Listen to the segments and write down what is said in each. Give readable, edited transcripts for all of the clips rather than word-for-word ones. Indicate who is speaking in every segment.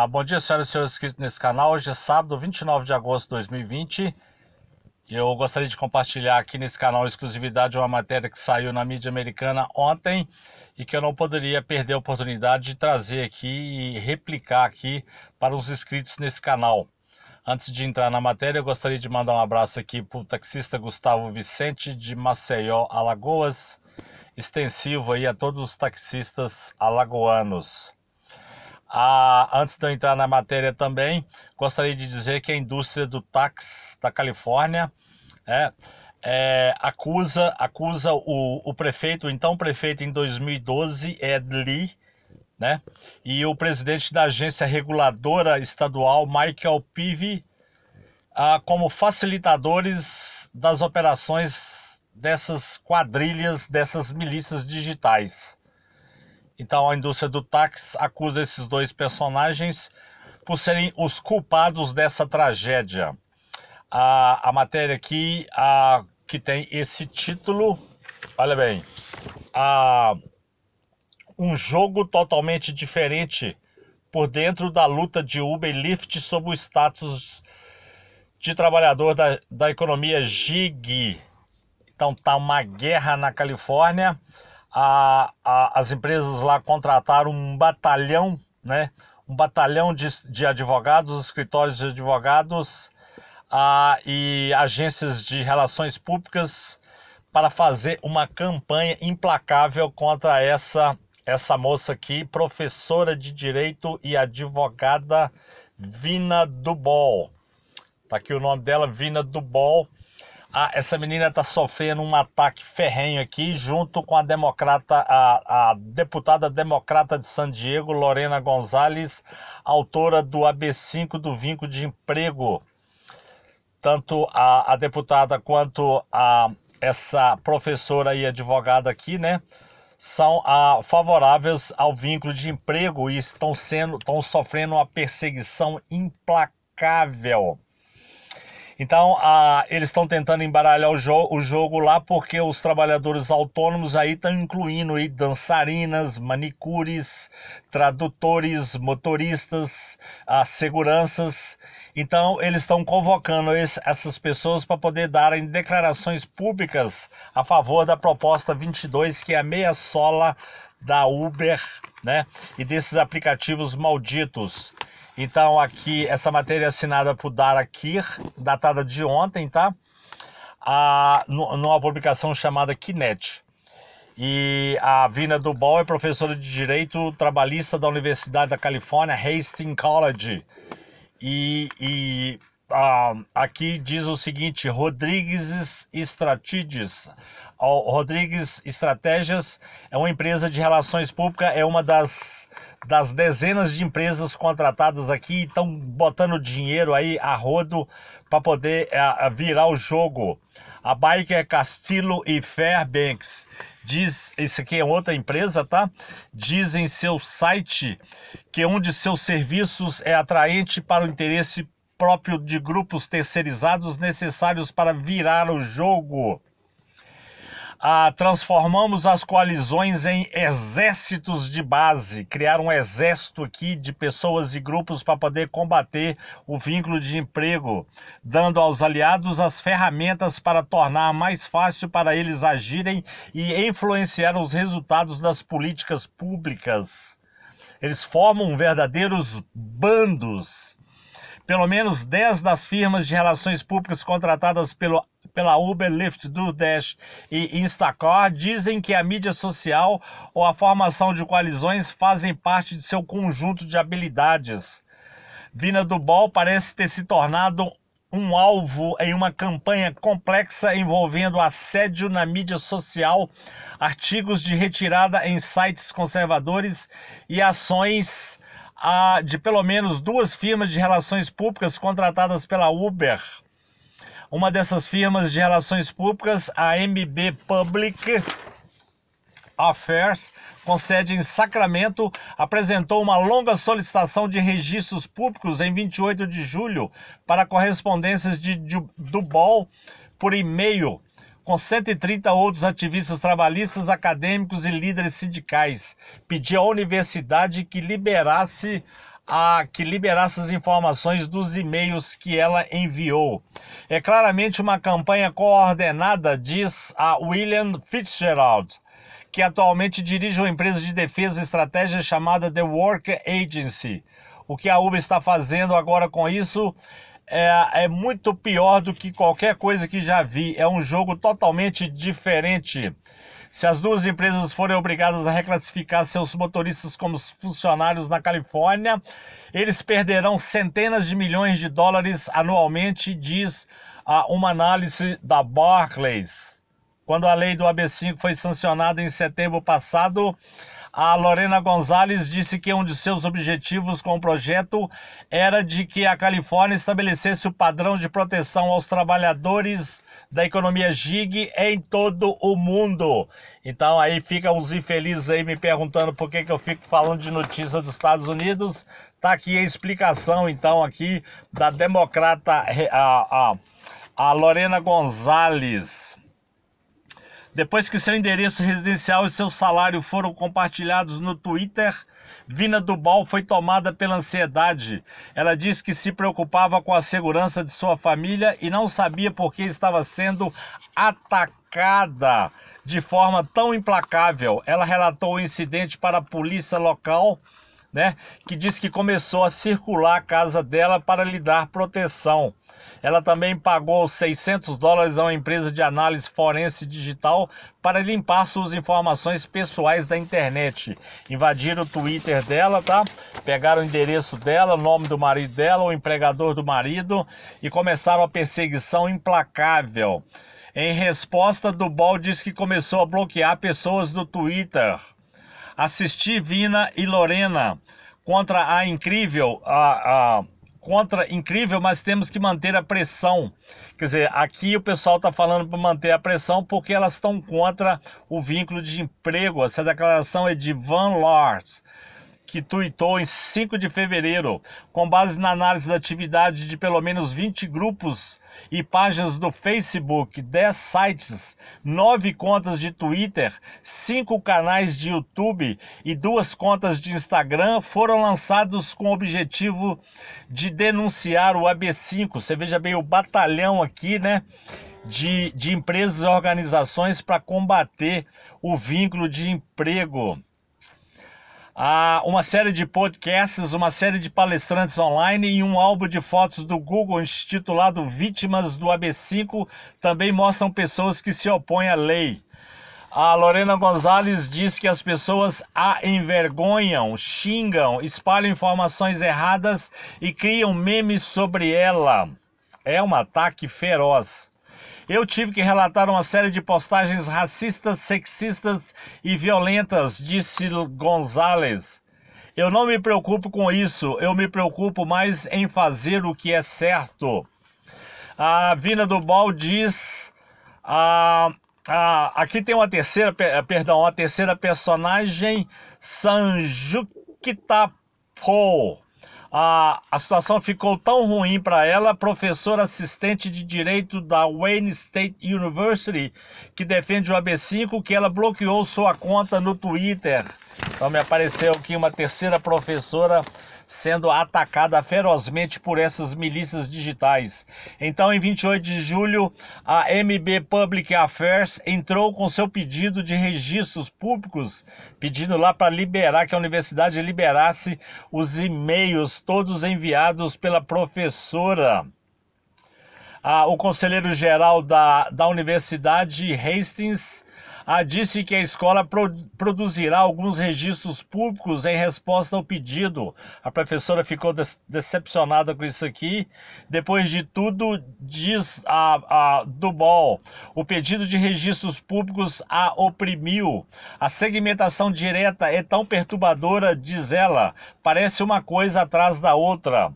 Speaker 1: Bom dia, senhoras e senhores inscritos nesse canal. Hoje é sábado, 29 de agosto de 2020. Eu gostaria de compartilhar aqui nesse canal exclusividade uma matéria que saiu na mídia americana ontem e que eu não poderia perder a oportunidade de trazer aqui e replicar aqui para os inscritos nesse canal. Antes de entrar na matéria, eu gostaria de mandar um abraço aqui para o taxista Gustavo Vicente de Maceió, Alagoas, extensivo aí a todos os taxistas alagoanos. Antes de eu entrar na matéria também, gostaria de dizer que a indústria do táxi da Califórnia acusa o prefeito, então prefeito em 2012, Ed Lee, né? E o presidente da agência reguladora estadual, Michael Peavy, como facilitadores das operações dessas quadrilhas, dessas milícias digitais. Então a indústria do táxi acusa esses dois personagens por serem os culpados dessa tragédia. A matéria aqui que tem esse título, olha bem, um jogo totalmente diferente por dentro da luta de Uber e Lyft sobre o status de trabalhador da economia gig. Então tá uma guerra na Califórnia. As empresas lá contrataram um batalhão, né? Um batalhão de advogados, escritórios de advogados e agências de relações públicas para fazer uma campanha implacável contra essa moça aqui, professora de direito e advogada Vina Dubol. Tá aqui o nome dela, Vina Dubol. Essa menina está sofrendo um ataque ferrenho aqui, junto com a deputada democrata de San Diego, Lorena Gonzalez, autora do AB5 do vínculo de emprego. Tanto a deputada quanto essa professora e advogada aqui, né, são favoráveis ao vínculo de emprego e estão sofrendo uma perseguição implacável. Então, eles estão tentando embaralhar o jogo lá porque os trabalhadores autônomos aí estão incluindo aí dançarinas, manicures, tradutores, motoristas, seguranças. Então, eles estão convocando essas pessoas para poder darem declarações públicas a favor da proposta 22, que é a meia sola da Uber, né, e desses aplicativos malditos. Então aqui, essa matéria é assinada por Dara Keir, datada de ontem, tá? Numa publicação chamada Kinet. E a Vina Dubol é professora de Direito Trabalhista da Universidade da Califórnia, Hastings College. Aqui diz o seguinte: Rodrigues Estratégias é uma empresa de relações públicas, é uma das dezenas de empresas contratadas aqui, estão botando dinheiro aí a rodo para poder virar o jogo. A Baker Castillo e Fairbanks diz, isso aqui é outra empresa, tá? Diz em seu site que um de seus serviços é atraente para o interesse próprio de grupos terceirizados necessários para virar o jogo. Transformamos as coalizões em exércitos de base, criar um exército aqui de pessoas e grupos para poder combater o vínculo de emprego, dando aos aliados as ferramentas para tornar mais fácil para eles agirem e influenciar os resultados das políticas públicas. Eles formam verdadeiros bandos. Pelo menos 10 das firmas de relações públicas contratadas pela Uber, Lyft, DoorDash e Instacart dizem que a mídia social ou a formação de coalizões fazem parte de seu conjunto de habilidades. Vina Dubol parece ter se tornado um alvo em uma campanha complexa envolvendo assédio na mídia social, artigos de retirada em sites conservadores e ações de pelo menos 2 firmas de relações públicas contratadas pela Uber. Uma dessas firmas de relações públicas, a MB Public Affairs, com sede em Sacramento, apresentou uma longa solicitação de registros públicos em 28 de julho para correspondências de Dubol por e-mail, com 130 outros ativistas trabalhistas, acadêmicos e líderes sindicais. Pediu à universidade que liberasse a que liberasse as informações dos e-mails que ela enviou. É claramente uma campanha coordenada, diz a William Fitzgerald, que atualmente dirige uma empresa de defesa e estratégia chamada The Work Agency. O que a Uber está fazendo agora com isso é muito pior do que qualquer coisa que já vi. É um jogo totalmente diferente. Se as duas empresas forem obrigadas a reclassificar seus motoristas como funcionários na Califórnia, eles perderão centenas de milhões de dólares anualmente, diz uma análise da Barclays. Quando a lei do AB5 foi sancionada em setembro passado, a Lorena Gonzalez disse que um de seus objetivos com o projeto era de que a Califórnia estabelecesse o padrão de proteção aos trabalhadores da economia gig em todo o mundo. Então aí ficam os infelizes aí me perguntando por que eu fico falando de notícia dos Estados Unidos. Tá aqui a explicação então aqui da democrata a Lorena Gonzalez. Depois que seu endereço residencial e seu salário foram compartilhados no Twitter, Vina Dubal foi tomada pela ansiedade. Ela disse que se preocupava com a segurança de sua família e não sabia por que estava sendo atacada de forma tão implacável. Ela relatou o incidente para a polícia local, que disse que começou a circular a casa dela para lhe dar proteção. Ela também pagou $600 a uma empresa de análise forense digital para limpar suas informações pessoais da internet. Invadiram o Twitter dela, tá? Pegaram o endereço dela, o nome do marido dela, o empregador do marido e começaram a perseguição implacável. Em resposta, Dubal disse que começou a bloquear pessoas do Twitter. Assisti Vina e Lorena contra a incrível... contra incrível, mas temos que manter a pressão. Quer dizer, aqui o pessoal está falando para manter a pressão porque elas estão contra o vínculo de emprego. Essa declaração é de Van Lars, que tuitou em 5 de fevereiro, com base na análise da atividade de pelo menos 20 grupos e páginas do Facebook, 10 sites, 9 contas de Twitter, 5 canais de YouTube e 2 contas de Instagram foram lançados com o objetivo de denunciar o AB5. Você veja bem o batalhão aqui, de empresas e organizações para combater o vínculo de emprego. Uma série de podcasts, uma série de palestrantes online e um álbum de fotos do Google intitulado Vítimas do AB5 também mostram pessoas que se opõem à lei. A Lorena Gonzalez diz que as pessoas a envergonham, xingam, espalham informações erradas e criam memes sobre ela. É um ataque feroz. Eu tive que relatar uma série de postagens racistas, sexistas e violentas, disse Gonzalez. Eu não me preocupo com isso, eu me preocupo mais em fazer o que é certo. A Vina Dubal diz... aqui tem uma terceira personagem, Sanjukta Paul. A situação ficou tão ruim para ela, professora assistente de Direito da Wayne State University, que defende o AB5, que ela bloqueou sua conta no Twitter. Então me apareceu aqui uma terceira professora sendo atacada ferozmente por essas milícias digitais. Então, em 28 de julho, a MB Public Affairs entrou com seu pedido de registros públicos, pedindo lá para liberar, que a universidade liberasse os e-mails todos enviados pela professora. O conselheiro-geral da Universidade Hastings disse que a escola produzirá alguns registros públicos em resposta ao pedido. A professora ficou decepcionada com isso aqui. Depois de tudo, diz a Dubal, o pedido de registros públicos a oprimiu. A segmentação direta é tão perturbadora, diz ela, parece uma coisa atrás da outra.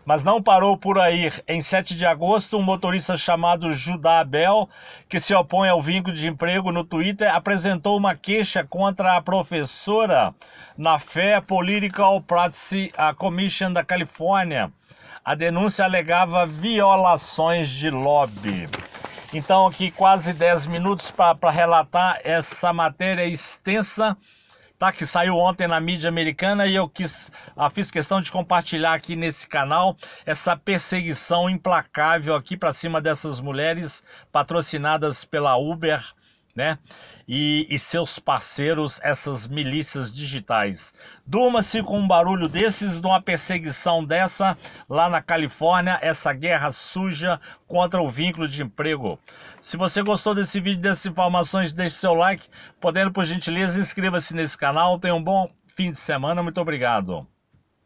Speaker 1: Mas não parou por aí. Em 7 de agosto, um motorista chamado Judá Abel, que se opõe ao vínculo de emprego no Twitter, apresentou uma queixa contra a professora na Fair Political Practice Commission da Califórnia. A denúncia alegava violações de lobby. Então, aqui quase 10 minutos para relatar essa matéria extensa tá? Que saiu ontem na mídia americana e eu fiz questão de compartilhar aqui nesse canal essa perseguição implacável aqui para cima dessas mulheres patrocinadas pela Uber, né? E seus parceiros, essas milícias digitais. Durma-se com um barulho desses, numa perseguição dessa lá na Califórnia, essa guerra suja contra o vínculo de emprego. Se você gostou desse vídeo, dessas informações, deixe seu like, podendo por gentileza, inscreva-se nesse canal. Tenha um bom fim de semana, muito obrigado.